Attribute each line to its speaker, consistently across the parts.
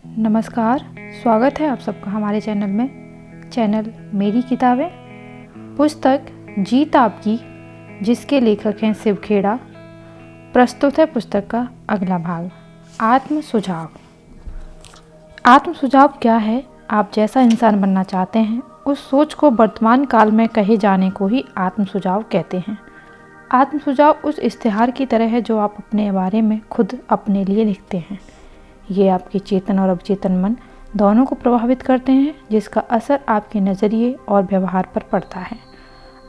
Speaker 1: नमस्कार, स्वागत है आप सबका हमारे चैनल में। चैनल मेरी किताबें। पुस्तक जीत आपकी, जिसके लेखक हैं शिव खेड़ा। प्रस्तुत है पुस्तक का अगला भाग, आत्म सुझाव। आत्म सुझाव क्या है? आप जैसा इंसान बनना चाहते हैं उस सोच को वर्तमान काल में कहे जाने को ही आत्म सुझाव कहते हैं। आत्म सुझाव उस इश्तिहार की तरह है जो आप अपने बारे में खुद अपने लिए लिखते हैं। ये आपके चेतन और अवचेतन मन दोनों को प्रभावित करते हैं, जिसका असर आपके नज़रिए और व्यवहार पर पड़ता है।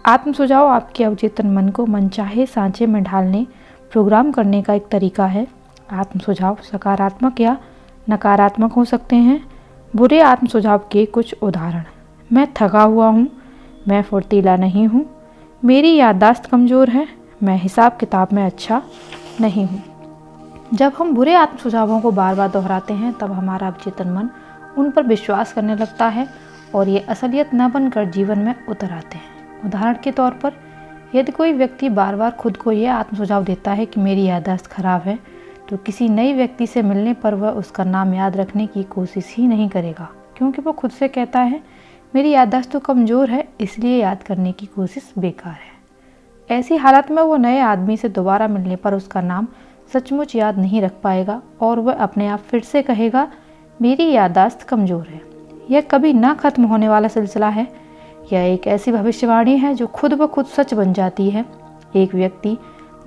Speaker 1: आत्म सुझाव आपके अवचेतन मन को मनचाहे सांचे में ढालने, प्रोग्राम करने का एक तरीका है। आत्म सुझाव सकारात्मक या नकारात्मक हो सकते हैं। बुरे आत्म सुझाव के कुछ उदाहरण: मैं थका हुआ हूँ, मैं फुर्तीला नहीं हूँ, मेरी याददाश्त कमज़ोर है, मैं हिसाब किताब में अच्छा नहीं हूँ। जब हम बुरे आत्म सुझावों को बार बार दोहराते हैं तब हमारा अवचेतन मन उन पर विश्वास करने लगता है और ये असलियत न बनकर जीवन में उतर आते हैं। उदाहरण के तौर पर, यदि कोई व्यक्ति बार बार खुद को यह आत्म सुझाव देता है कि मेरी याददाश्त खराब है, तो किसी नए व्यक्ति से मिलने पर वह उसका नाम याद रखने की कोशिश ही नहीं करेगा, क्योंकि वह खुद से कहता है मेरी याददाश्त तो कमज़ोर है, इसलिए याद करने की कोशिश बेकार है। ऐसी हालत में वो नए आदमी से दोबारा मिलने पर उसका नाम सचमुच याद नहीं रख पाएगा और वह अपने आप फिर से कहेगा मेरी याददाश्त कमज़ोर है। यह कभी ना खत्म होने वाला सिलसिला है। यह एक ऐसी भविष्यवाणी है जो खुद ब खुद सच बन जाती है। एक व्यक्ति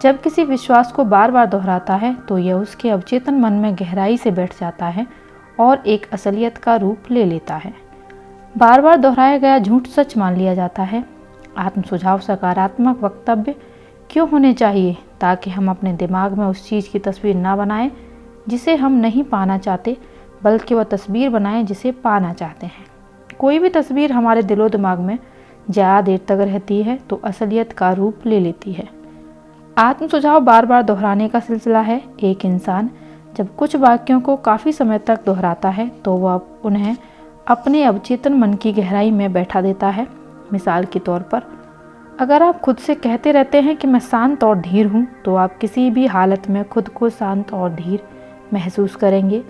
Speaker 1: जब किसी विश्वास को बार बार दोहराता है तो यह उसके अवचेतन मन में गहराई से बैठ जाता है और एक असलियत का रूप ले लेता है। बार बार दोहराया गया झूठ सच मान लिया जाता है। आत्म सुझाव सकारात्मक वक्तव्य क्यों होने चाहिए? ताकि हम अपने दिमाग में उस चीज़ की तस्वीर ना बनाएं जिसे हम नहीं पाना चाहते, बल्कि वह तस्वीर बनाएं जिसे पाना चाहते हैं। कोई भी तस्वीर हमारे दिलो दिमाग में ज़्यादा देर तक रहती है तो असलियत का रूप ले लेती है। आत्म सुझाव बार बार दोहराने का सिलसिला है। एक इंसान जब कुछ वाक्यों को काफ़ी समय तक दोहराता है तो वह उन्हें अपने अवचेतन मन की गहराई में बैठा देता है। मिसाल के तौर पर, अगर आप खुद से कहते रहते हैं कि मैं शांत और धीर हूँ, तो आप किसी भी हालत में खुद को शांत और धीर महसूस करेंगे।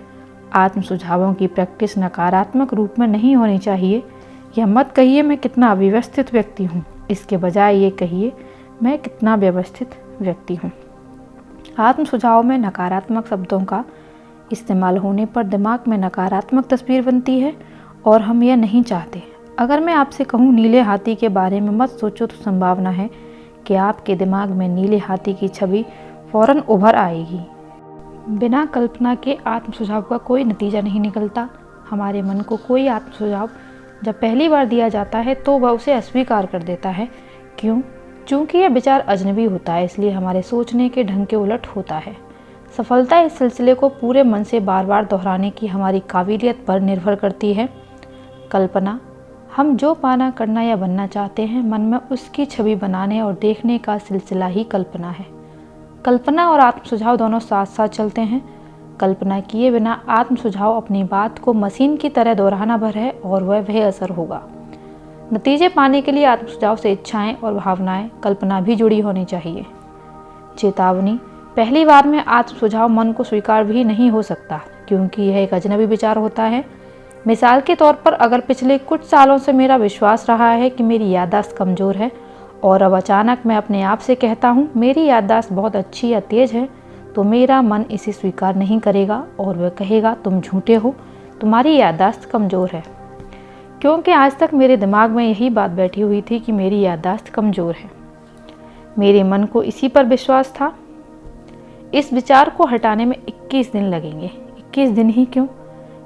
Speaker 1: आत्म सुझावों की प्रैक्टिस नकारात्मक रूप में नहीं होनी चाहिए। यह मत कहिए मैं कितना अव्यवस्थित व्यक्ति हूँ, इसके बजाय ये कहिए मैं कितना व्यवस्थित व्यक्ति हूँ। आत्म सुझाव में नकारात्मक शब्दों का इस्तेमाल होने पर दिमाग में नकारात्मक तस्वीर बनती है और हम यह नहीं चाहते। अगर मैं आपसे कहूँ नीले हाथी के बारे में मत सोचो, तो संभावना है कि आपके दिमाग में नीले हाथी की छवि फौरन उभर आएगी। बिना कल्पना के आत्म सुझाव का कोई नतीजा नहीं निकलता। हमारे मन को कोई आत्म सुझाव जब पहली बार दिया जाता है तो वह उसे अस्वीकार कर देता है। क्यों? चूँकि यह विचार अजनबी होता है, इसलिए हमारे सोचने के ढंग के उलट होता है। सफलता इस सिलसिले को पूरे मन से बार बार दोहराने की हमारी काबिलियत पर निर्भर करती है। कल्पना: हम जो पाना, करना या बनना चाहते हैं, मन में उसकी छवि बनाने और देखने का सिलसिला ही कल्पना है। कल्पना और आत्म सुझाव दोनों साथ साथ चलते हैं। कल्पना किए बिना आत्म सुझाव अपनी बात को मशीन की तरह दोहराना भर है और वह असर होगा। नतीजे पाने के लिए आत्म सुझाव से इच्छाएं और भावनाएं, कल्पना भी जुड़ी होनी चाहिए। चेतावनी: पहली बार में आत्म सुझाव मन को स्वीकार भी नहीं हो सकता, क्योंकि यह एक अजनबी विचार होता है। मिसाल के तौर पर, अगर पिछले कुछ सालों से मेरा विश्वास रहा है कि मेरी याददाश्त कमज़ोर है और अब अचानक मैं अपने आप से कहता हूँ मेरी याददाश्त बहुत अच्छी या तेज़ है, तो मेरा मन इसे स्वीकार नहीं करेगा और वह कहेगा तुम झूठे हो, तुम्हारी याददाश्त कमज़ोर है। क्योंकि आज तक मेरे दिमाग में यही बात बैठी हुई थी कि मेरी याददाश्त कमज़ोर है। मेरे मन को इसी पर विश्वास था। इस विचार को हटाने में 21 दिन लगेंगे। 21 दिन ही क्यों?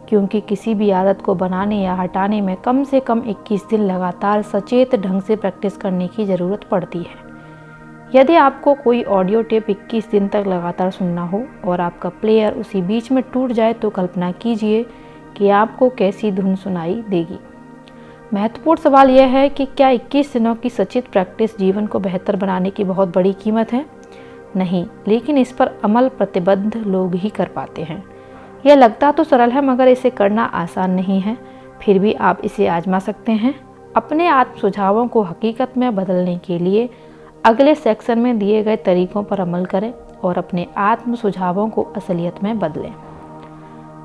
Speaker 1: क्योंकि किसी भी आदत को बनाने या हटाने में कम से कम 21 दिन लगातार सचेत ढंग से प्रैक्टिस करने की ज़रूरत पड़ती है। यदि आपको कोई ऑडियो टेप 21 दिन तक लगातार सुनना हो और आपका प्लेयर उसी बीच में टूट जाए, तो कल्पना कीजिए कि आपको कैसी धुन सुनाई देगी। महत्वपूर्ण सवाल यह है कि क्या 21 दिनों की सचेत प्रैक्टिस जीवन को बेहतर बनाने की बहुत बड़ी कीमत है? नहीं, लेकिन इस पर अमल प्रतिबद्ध लोग ही कर पाते हैं। यह लगता तो सरल है, मगर इसे करना आसान नहीं है। फिर भी आप इसे आजमा सकते हैं। अपने आत्म सुझावों को हकीकत में बदलने के लिए अगले सेक्शन में दिए गए तरीकों पर अमल करें और अपने आत्म सुझावों को असलियत में बदलें।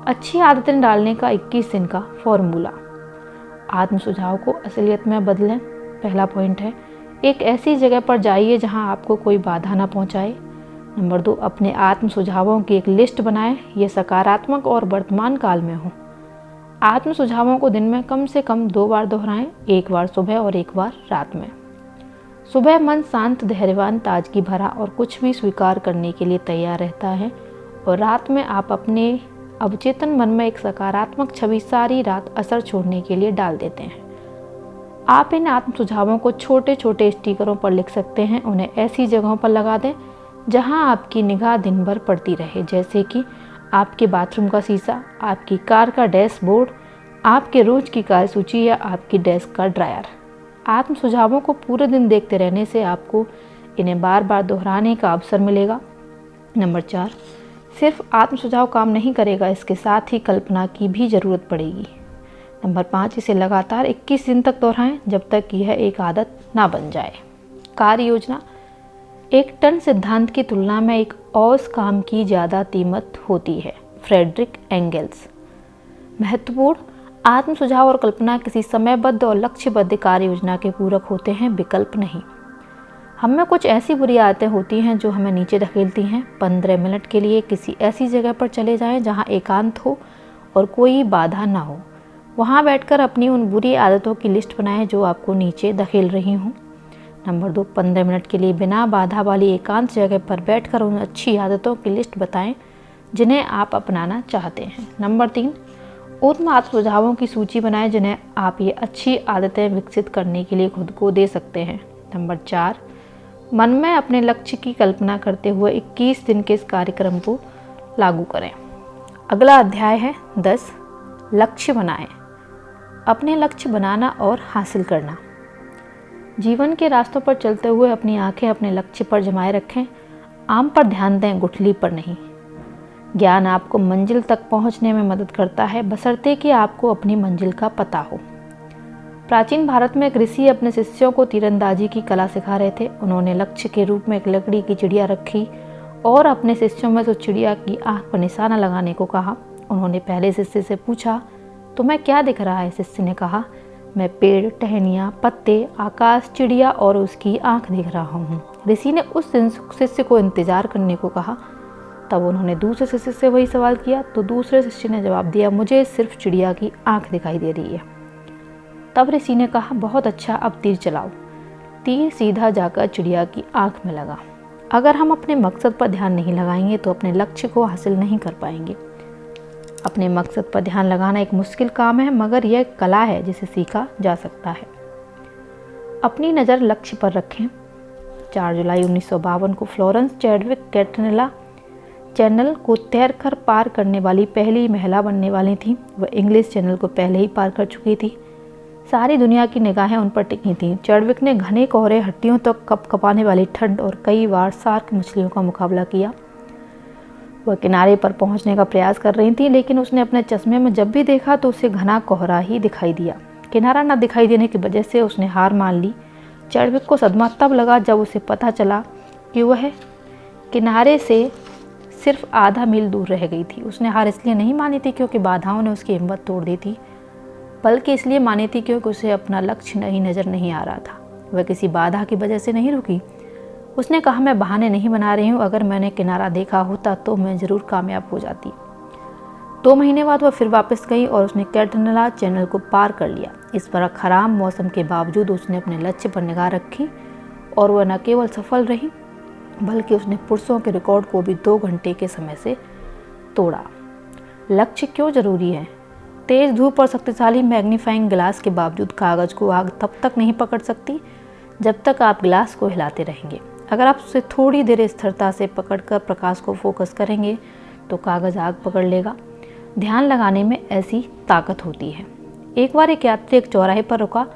Speaker 1: अच्छी आदतें डालने का 21 दिन का फॉर्मूला। आत्म सुझाव को असलियत में बदलें। पहला पॉइंट है, एक ऐसी जगह पर जाइए जहां आपको कोई बाधा ना पहुंचाए। नंबर 2, अपने आत्म सुझावों की एक लिस्ट बनाएं, ये सकारात्मक और वर्तमान काल में हो। आत्म सुझावों को दिन में कम से कम 2 बार दोहराएं, एक बार सुबह और एक बार रात में। सुबह मन शांत, धैर्यवान, ताजगी भरा और कुछ भी स्वीकार करने के लिए तैयार रहता है, और रात में आप अपने अवचेतन मन में एक सकारात्मक छवि सारी रात असर छोड़ने के लिए डाल देते हैं। आप इन आत्म सुझावों को छोटे छोटे स्टिकरों पर लिख सकते हैं। उन्हें ऐसी जगहों पर लगा दें जहां आपकी निगाह दिन भर पड़ती रहे, जैसे कि आपके बाथरूम का शीशा, आपकी कार का डैशबोर्ड, आपके रोज की कार्य सूची या आपकी डेस्क का ड्रायर। आत्म सुझावों को पूरे दिन देखते रहने से आपको इन्हें बार बार दोहराने का अवसर मिलेगा। नंबर 4, सिर्फ आत्म सुझाव काम नहीं करेगा, इसके साथ ही कल्पना की भी ज़रूरत पड़ेगी। नंबर 5, इसे लगातार 21 दिन तक दोहराएं जब तक यह एक आदत ना बन जाए। कार्य योजना। एक टन सिद्धांत की तुलना में एक औस काम की ज़्यादा कीमत होती है। Frederick Engels. महत्वपूर्ण, आत्म सुझाव और कल्पना किसी समयबद्ध और लक्ष्यबद्ध कार्य योजना के पूरक होते हैं, विकल्प नहीं। हम में कुछ ऐसी बुरी आदतें होती हैं जो हमें नीचे धकेलती हैं। 15 मिनट के लिए किसी ऐसी जगह पर चले जाएं जहां एकांत हो और कोई बाधा ना हो। वहां बैठकर अपनी उन बुरी आदतों की लिस्ट बनाएं जो आपको नीचे धकेल रही हों। नंबर 2, 15 मिनट के लिए बिना बाधा वाली एकांत जगह पर बैठकर उन अच्छी आदतों की लिस्ट बताएं जिन्हें आप अपनाना चाहते हैं। नंबर 3, उन आत्म सुझावों की सूची बनाएं जिन्हें आप ये अच्छी आदतें विकसित करने के लिए खुद को दे सकते हैं। नंबर 4, मन में अपने लक्ष्य की कल्पना करते हुए 21 दिन के इस कार्यक्रम को लागू करें। अगला अध्याय है 10, लक्ष्य बनाएं। अपने लक्ष्य बनाना और हासिल करना। जीवन के रास्तों पर चलते हुए अपनी आंखें अपने लक्ष्य पर जमाए रखें। आम पर ध्यान दें, गुठली पर नहीं। ज्ञान आपको मंजिल तक पहुंचने में मदद करता है, बशर्ते कि आपको अपनी मंजिल का पता हो। प्राचीन भारत में एक ऋषि अपने शिष्यों को तीरंदाजी की कला सिखा रहे थे। उन्होंने लक्ष्य के रूप में एक लकड़ी की चिड़िया रखी और अपने शिष्यों में से उस चिड़िया की आंख पर निशाना लगाने को कहा। उन्होंने पहले शिष्य से पूछा, तुम्हें क्या दिख रहा है? शिष्य ने कहा, मैं पेड़, टहनियाँ, पत्ते, आकाश, चिड़िया और उसकी आंख देख रहा हूँ। ऋषि ने उस शिष्य को इंतजार करने को कहा। तब उन्होंने दूसरे शिष्य से वही सवाल किया तो दूसरे शिष्य ने जवाब दिया, मुझे सिर्फ चिड़िया की आंख दिखाई दे रही है। तब ऋषि ने कहा, बहुत अच्छा, अब तीर चलाओ। तीर सीधा जाकर चिड़िया की आंख में लगा। अगर हम अपने मकसद पर ध्यान नहीं लगाएंगे तो अपने लक्ष्य को हासिल नहीं कर पाएंगे। अपने मकसद पर ध्यान लगाना एक मुश्किल काम है, मगर यह एक कला है जिसे सीखा जा सकता है। अपनी नज़र लक्ष्य पर रखें। 4 जुलाई 1952 को फ्लोरेंस चैडविक कैटरनिला चैनल को तैरकर पार करने वाली पहली महिला बनने वाली थी। वह इंग्लिश चैनल को पहले ही पार कर चुकी थी। सारी दुनिया की निगाहें उन पर टिकी थीं। चैडविक ने घने कोहरे, हड्डियों तक कपकपाने वाली ठंड और कई बार शार्क मछलियों का मुकाबला किया। वह किनारे पर पहुंचने का प्रयास कर रही थी, लेकिन उसने अपने चश्मे में जब भी देखा तो उसे घना कोहरा ही दिखाई दिया। किनारा न दिखाई देने की वजह से उसने हार मान ली। चैडविक को सदमा तब लगा जब उसे पता चला कि वह किनारे से सिर्फ आधा मील दूर रह गई थी। उसने हार इसलिए नहीं मानी थी क्योंकि बाधाओं ने उसकी हिम्मत तोड़ दी थी, बल्कि इसलिए मानी थी क्योंकि उसे अपना लक्ष्य नहीं नज़र नहीं आ रहा था। वह किसी बाधा की वजह से नहीं रुकी। उसने कहा, मैं बहाने नहीं बना रही हूँ, अगर मैंने किनारा देखा होता तो मैं ज़रूर कामयाब हो जाती। 2 महीने बाद वह फिर वापस गई और उसने कैटरनिला चैनल को पार कर लिया। इस बार खराब मौसम के बावजूद उसने अपने लक्ष्य पर निगाह रखी और वह न केवल सफल रही बल्कि उसने पुरुषों के रिकॉर्ड को भी 2 घंटे के समय से तोड़ा। लक्ष्य क्यों जरूरी है? तेज धूप और शक्तिशाली मैग्नीफाइंग ग्लास के बावजूद कागज को आग तब तक नहीं पकड़ सकती जब तक आप ग्लास को हिलाते रहेंगे। अगर आप उसे थोड़ी देर स्थिरता से पकड़कर प्रकाश को फोकस करेंगे तो कागज आग पकड़ लेगा। ध्यान लगाने में ऐसी ताकत होती है। एक बार एक यात्री एक चौराहे पर रुका।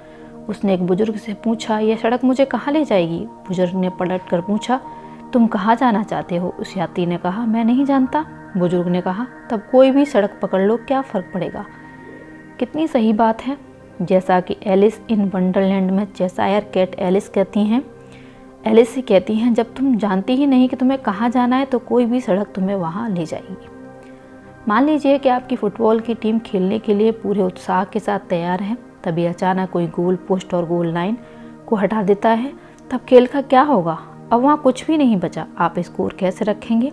Speaker 1: उसने एक बुजुर्ग से पूछा, यह सड़क मुझे कहाँ ले जाएगी? बुजुर्ग ने पलट कर पूछा, तुम कहाँ जाना चाहते हो? उस यात्री ने कहा, मैं नहीं जानता। बुजुर्ग ने कहा, तब कोई भी सड़क पकड़ लो, क्या फ़र्क पड़ेगा? कितनी सही बात है। जैसा कि एलिस इन वंडरलैंड में चेशायर कैट एलिस से कहती हैं, जब तुम जानती ही नहीं कि तुम्हें कहाँ जाना है तो कोई भी सड़क तुम्हें वहाँ ले जाएगी।
Speaker 2: मान लीजिए कि आपकी फुटबॉल की टीम खेलने के लिए पूरे उत्साह के साथ तैयार है, तभी अचानक कोई गोल पोस्ट और गोल लाइन को हटा देता है, तब खेल का क्या होगा? अब वहाँ कुछ भी नहीं बचा। आप स्कोर कैसे रखेंगे?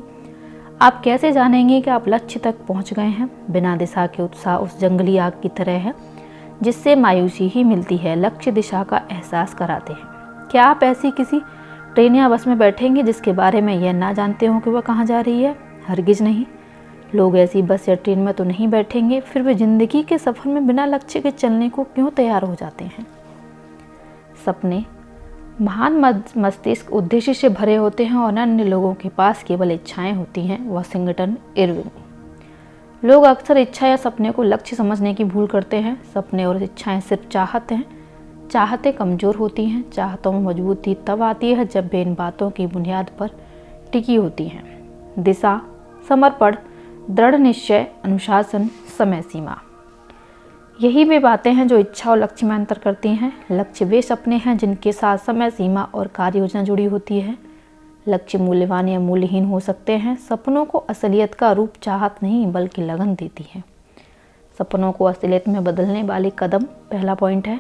Speaker 2: आप कैसे जानेंगे कि आप लक्ष्य तक पहुँच गए हैं? बिना दिशा के उत्साह उस जंगली आग की तरह है जिससे मायूसी ही मिलती है। लक्ष्य दिशा का एहसास कराते हैं। क्या आप ऐसी किसी ट्रेन या बस में बैठेंगे जिसके बारे में यह ना जानते हो कि वह कहाँ जा रही है? हरगिज नहीं। लोग ऐसी बस या ट्रेन में तो नहीं बैठेंगे, फिर वे जिंदगी के सफ़र में बिना लक्ष्य के चलने को क्यों तैयार हो जाते हैं? सपने महान मस्तिष्क उद्देश्य से भरे होते हैं और अन्य लोगों के पास केवल इच्छाएं होती हैं। Washington Irving. लोग अक्सर इच्छा या सपने को लक्ष्य समझने की भूल करते हैं। सपने और इच्छाएं सिर्फ चाहते हैं। चाहतें कमज़ोर होती हैं। चाहतों में मजबूती तब आती है जब वे इन बातों की बुनियाद पर टिकी होती हैं। दिशा, समर्पण, दृढ़ निश्चय, अनुशासन, समय सीमा, यही वे बातें हैं जो इच्छा और लक्ष्य में अंतर करती हैं। लक्ष्य वे सपने हैं जिनके साथ समय सीमा और कार्य योजना जुड़ी होती है। लक्ष्य मूल्यवान या मूल्यहीन हो सकते हैं। सपनों को असलियत का रूप चाहत नहीं बल्कि लगन देती है। सपनों को असलियत में बदलने वाले कदम। पहला पॉइंट है,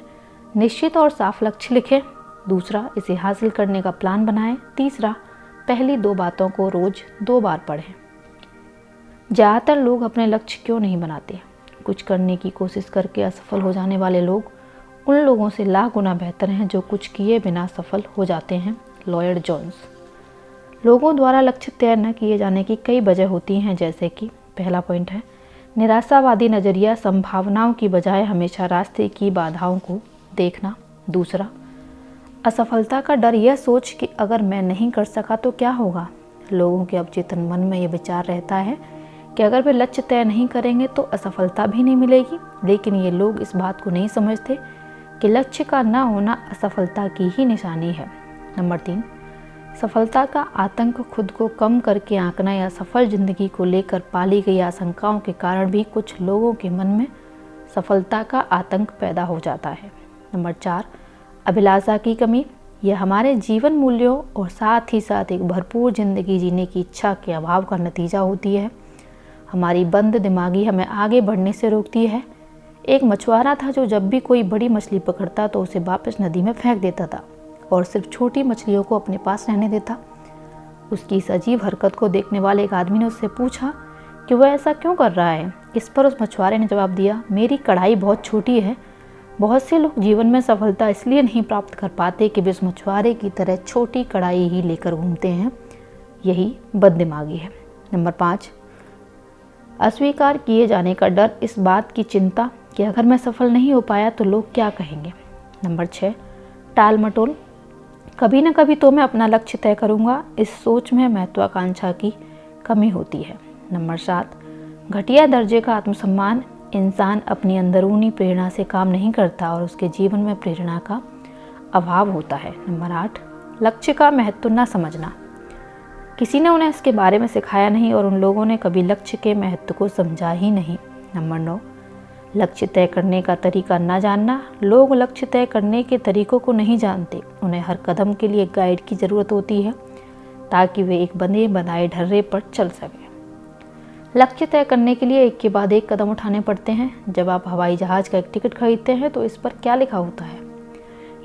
Speaker 2: निश्चित और साफ लक्ष्य लिखें। दूसरा, इसे हासिल करने का प्लान बनाएं। तीसरा, पहली 2 बातों को रोज 2 बार पढ़ें। ज़्यादातर लोग अपने लक्ष्य क्यों नहीं बनाते? कुछ करने की कोशिश करके असफल हो जाने वाले लोग उन लोगों से लाख गुना बेहतर हैं जो कुछ किए बिना सफल हो जाते हैं। Lloyd Jones. लोगों द्वारा लक्ष्य तय न किए जाने की कई वजह होती हैं, जैसे कि पहला पॉइंट है, निराशावादी नज़रिया, संभावनाओं की बजाय हमेशा रास्ते की बाधाओं को देखना। दूसरा, असफलता का डर, यह सोच कि अगर मैं नहीं कर सका तो क्या होगा। लोगों के अवचेतन मन में यह विचार रहता है कि अगर वे लक्ष्य तय नहीं करेंगे तो असफलता भी नहीं मिलेगी। लेकिन ये लोग इस बात को नहीं समझते कि लक्ष्य का ना होना असफलता की ही निशानी है। नंबर 3, सफलता का आतंक, खुद को कम करके आंकना या सफल जिंदगी को लेकर पाली गई आशंकाओं के कारण भी कुछ लोगों के मन में सफलता का आतंक पैदा हो जाता है। नंबर 4, अभिलाषा की कमी। यह हमारे जीवन मूल्यों और साथ ही साथ एक भरपूर जिंदगी जीने की इच्छा के अभाव का नतीजा होती है। हमारी बंद दिमागी हमें आगे बढ़ने से रोकती है। एक मछुआरा था जो जब भी कोई बड़ी मछली पकड़ता तो उसे वापस नदी में फेंक देता था और सिर्फ छोटी मछलियों को अपने पास रहने देता। उसकी इस अजीब हरकत को देखने वाले एक आदमी ने उससे पूछा कि वह ऐसा क्यों कर रहा है। इस पर उस मछुआरे ने जवाब दिया, मेरी कढ़ाई बहुत छोटी है। बहुत से लोग जीवन में सफलता इसलिए नहीं प्राप्त कर पाते कि वे उस मछुआरे की तरह छोटी कढ़ाई ही लेकर घूमते हैं। यही बददिमागी है। नंबर 5, अस्वीकार किए जाने का डर, इस बात की चिंता कि अगर मैं सफल नहीं हो पाया तो लोग क्या कहेंगे। नंबर 6, टाल मटोल, कभी ना कभी तो मैं अपना लक्ष्य तय करूंगा। इस सोच में महत्वाकांक्षा की कमी होती है। नंबर 7, घटिया दर्जे का आत्मसम्मान, इंसान अपनी अंदरूनी प्रेरणा से काम नहीं करता और उसके जीवन में प्रेरणा का अभाव होता है। नंबर 8, लक्ष्य का महत्व न समझना, किसी ने उन्हें इसके बारे में सिखाया नहीं और उन लोगों ने कभी लक्ष्य के महत्व को समझा ही नहीं। नंबर 9, लक्ष्य तय करने का तरीका न जानना, लोग लक्ष्य तय करने के तरीकों को नहीं जानते। उन्हें हर कदम के लिए गाइड की ज़रूरत होती है ताकि वे एक बने बनाए ढर्रे पर चल सकें। लक्ष्य तय करने के लिए एक के बाद एक कदम उठाने पड़ते हैं। जब आप हवाई जहाज़ का एक टिकट खरीदते हैं तो इस पर क्या लिखा होता है?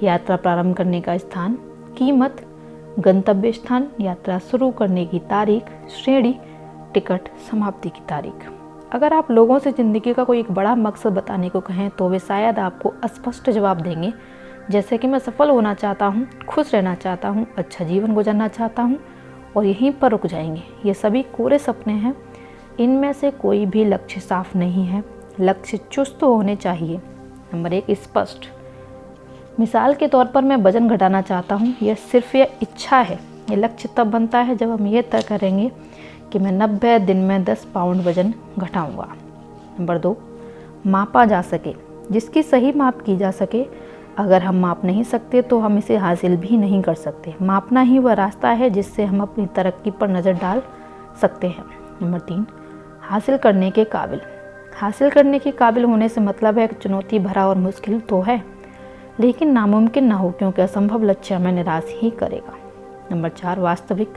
Speaker 2: यात्रा प्रारंभ करने का स्थान, कीमत, गंतव्य स्थान, यात्रा शुरू करने की तारीख, श्रेणी, टिकट, समाप्ति की तारीख। अगर आप लोगों से ज़िंदगी का कोई एक बड़ा मकसद बताने को कहें तो वे शायद आपको अस्पष्ट जवाब देंगे, जैसे कि मैं सफल होना चाहता हूँ, खुश रहना चाहता हूँ, अच्छा जीवन गुजारना चाहता हूँ, और यहीं पर रुक जाएंगे। ये सभी कोरे सपने हैं। इनमें से कोई भी लक्ष्य साफ नहीं है। लक्ष्य चुस्त होने चाहिए। नंबर 1, स्पष्ट। मिसाल के तौर पर मैं वजन घटाना चाहता हूँ, यह सिर्फ यह इच्छा है। ये लक्ष्य तब बनता है जब हम ये तय करेंगे कि मैं 90 दिन में 10 पाउंड वजन घटाऊंगा। नंबर 2, मापा जा सके, जिसकी सही माप की जा सके। अगर हम माप नहीं सकते तो हम इसे हासिल भी नहीं कर सकते। मापना ही वह रास्ता है जिससे हम अपनी तरक्की पर नज़र डाल सकते हैं। नंबर 3, हासिल करने के काबिल। हासिल करने के काबिल होने से मतलब है कि चुनौती भरा और मुश्किल तो है, लेकिन नामुमकिन ना हो, क्योंकि असंभव लक्ष्य हमें निराश ही करेगा। नंबर 4, वास्तविक।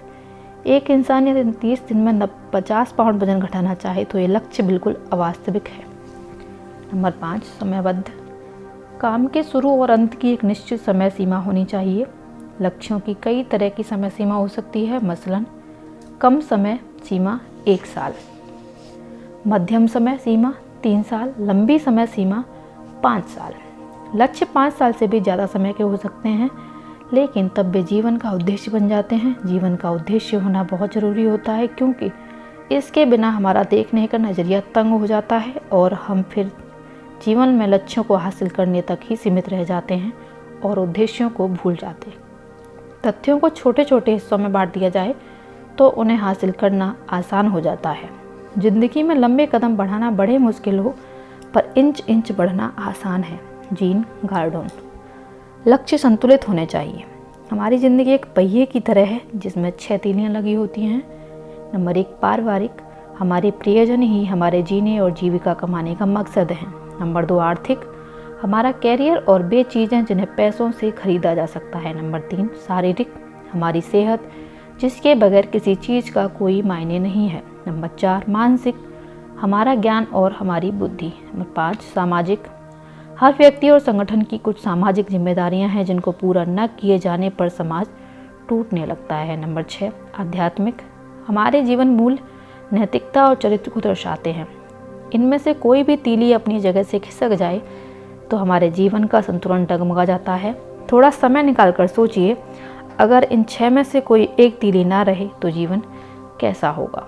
Speaker 2: एक इंसान यदि 30 दिन में 50 पाउंड वजन घटाना चाहे तो ये लक्ष्य बिल्कुल अवास्तविक है। नंबर 5, समयबद्ध। काम के शुरू और अंत की एक निश्चित समय सीमा होनी चाहिए। लक्ष्यों की कई तरह की समय सीमा हो सकती है, मसलन कम समय सीमा 1 साल, मध्यम समय सीमा 3 साल, लंबी समय सीमा 5 साल। लक्ष्य 5 साल से भी ज़्यादा समय के हो सकते हैं, लेकिन तब वे जीवन का उद्देश्य बन जाते हैं। जीवन का उद्देश्य होना बहुत ज़रूरी होता है, क्योंकि इसके बिना हमारा देखने का नज़रिया तंग हो जाता है और हम फिर जीवन में लक्ष्यों को हासिल करने तक ही सीमित रह जाते हैं और उद्देश्यों को भूल जाते हैं। तथ्यों को छोटे छोटे हिस्सों में बांट दिया जाए तो उन्हें हासिल करना आसान हो जाता है। जिंदगी में लंबे कदम बढ़ाना बड़े मुश्किल हो, पर इंच इंच बढ़ना आसान है। जीन गार्डोन। लक्ष्य संतुलित होने चाहिए। हमारी ज़िंदगी एक पहिए की तरह है जिसमें 6 तीलियां लगी होती हैं। नंबर 1, पारिवारिक। हमारे प्रियजन ही हमारे जीने और जीविका कमाने का मकसद है। नंबर 2, आर्थिक। हमारा कैरियर और वे चीज़ें जिन्हें पैसों से खरीदा जा सकता है। नंबर 3, शारीरिक। हमारी सेहत, जिसके बगैर किसी चीज़ का कोई मायने नहीं है। नंबर 4, मानसिक। हमारा ज्ञान और हमारी बुद्धि। नंबर 5, सामाजिक। हर व्यक्ति और संगठन की कुछ सामाजिक जिम्मेदारियां हैं जिनको पूरा न किए जाने पर समाज टूटने लगता है। नंबर 6, आध्यात्मिक। हमारे जीवन मूल्य, नैतिकता और चरित्र को दर्शाते हैं। इनमें से कोई भी तीली अपनी जगह से खिसक जाए तो हमारे जीवन का संतुलन डगमगा जाता है। थोड़ा समय निकाल कर सोचिए, अगर इन 6 में से कोई एक तीली ना रहे तो जीवन कैसा होगा।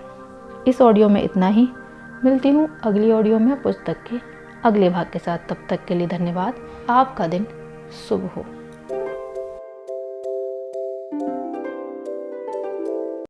Speaker 2: इस ऑडियो में इतना ही। मिलती हूँ अगली ऑडियो में पुस्तक के अगले भाग के साथ। तब तक के लिए धन्यवाद। आपका दिन शुभ हो।